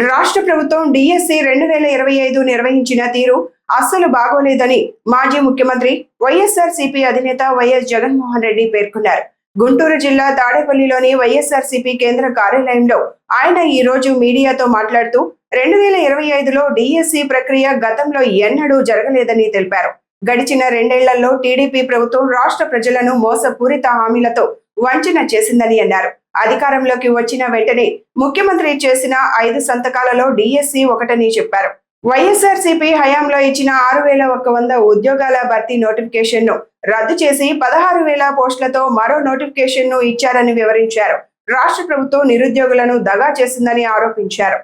రాష్ట్ర ప్రభుత్వం డిఎస్సి 2025 నిర్వహించిన తీరు అస్సలు బాగోలేదని మాజీ ముఖ్యమంత్రి వైఎస్ఆర్సీపీ అధినేత వైఎస్ జగన్మోహన్ రెడ్డి పేర్కొన్నారు. గుంటూరు జిల్లా తాడేపల్లిలోని వైఎస్ఆర్సీపీ కేంద్ర కార్యాలయంలో ఆయన ఈ రోజు మీడియాతో మాట్లాడుతూ 2025లో డిఎస్సి ప్రక్రియ గతంలో ఎన్నడూ జరగలేదని తెలిపారు. గడిచిన 2 ఏళ్లలో టీడీపీ ప్రభుత్వం రాష్ట్ర ప్రజలను మోసపూరిత హామీలతో వంచన చేసిందని అన్నారు. అధికారంలోకి వచ్చిన వెంటనే ముఖ్యమంత్రి చేసిన 5 సంతకాలలో డిఎస్సి ఒకటని చెప్పారు. వైఎస్ఆర్సీపీ హయాంలో ఇచ్చిన 6,100 ఉద్యోగాల భర్తీ నోటిఫికేషన్ ను రద్దు చేసి 16,000 పోస్టులతో మరో నోటిఫికేషన్ ను ఇచ్చారని వివరించారు. రాష్ట్ర ప్రభుత్వం నిరుద్యోగులను దగా చేసిందని ఆరోపించారు.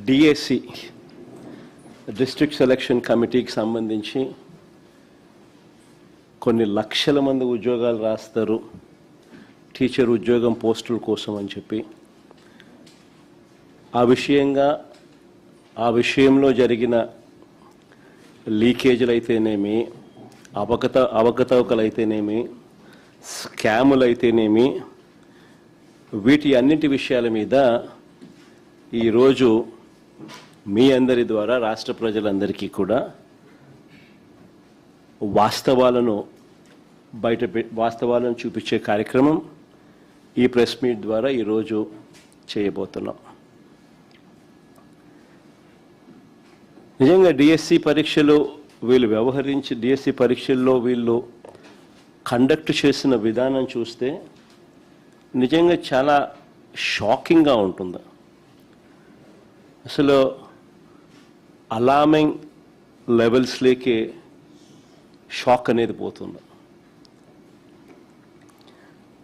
డిఎస్సి డిస్ట్రిక్ట్ సెలక్షన్ కమిటీకి సంబంధించి కొన్ని లక్షల మంది ఉద్యోగాలు రాస్తారు టీచర్ ఉద్యోగం పోస్టుల కోసం అని చెప్పి ఆ విషయంలో జరిగిన లీకేజీలు అయితేనేమి, అవకతవకలైతేనేమి, స్కాములు అయితేనేమి, వీటి అన్నింటి విషయాల మీద ఈరోజు మీ అందరి ద్వారా రాష్ట్ర ప్రజలందరికీ కూడా వాస్తవాలను చూపించే కార్యక్రమం ఈ ప్రెస్ మీట్ ద్వారా ఈరోజు చేయబోతున్నాం. నిజంగా డిఎస్సి పరీక్షలు డిఎస్సి పరీక్షల్లో వీళ్ళు కండక్ట్ చేసిన విధానం చూస్తే నిజంగా చాలా షాకింగ్గా ఉంటుంది. అసలు అలార్మింగ్ లెవెల్స్లోకి షాక్ అనేది పోతుంది.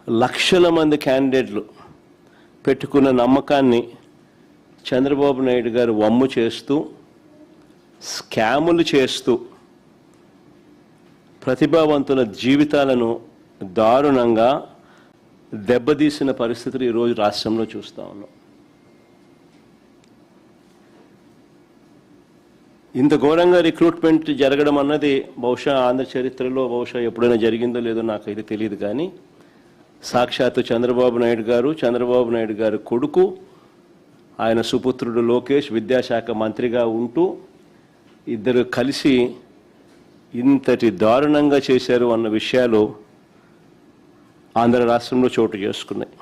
లక్షల మంది క్యాండిడేట్లు పెట్టుకున్న నమ్మకాన్ని చంద్రబాబు నాయుడు గారు వమ్ము చేస్తూ, స్కాములు చేస్తూ ప్రతిభావంతుల జీవితాలను దారుణంగా దెబ్బతీసిన పరిస్థితులు ఈరోజు రాష్ట్రంలో చూస్తూ ఉన్నాం. ఇంత ఘోరంగా రిక్రూట్మెంట్ జరగడం అన్నది బహుశా ఆంధ్ర చరిత్రలో ఎప్పుడైనా జరిగిందో లేదో నాకైతే తెలియదు. కానీ సాక్షాత్తు చంద్రబాబు నాయుడు గారు కొడుకు, ఆయన సుపుత్రుడు లోకేష్ విద్యాశాఖ మంత్రిగా ఉంటూ ఇద్దరు కలిసి ఇంతటి దారుణంగా చేశారు అన్న విషయాలు ఆంధ్ర రాష్ట్రంలో చోటు చేసుకున్నాయి.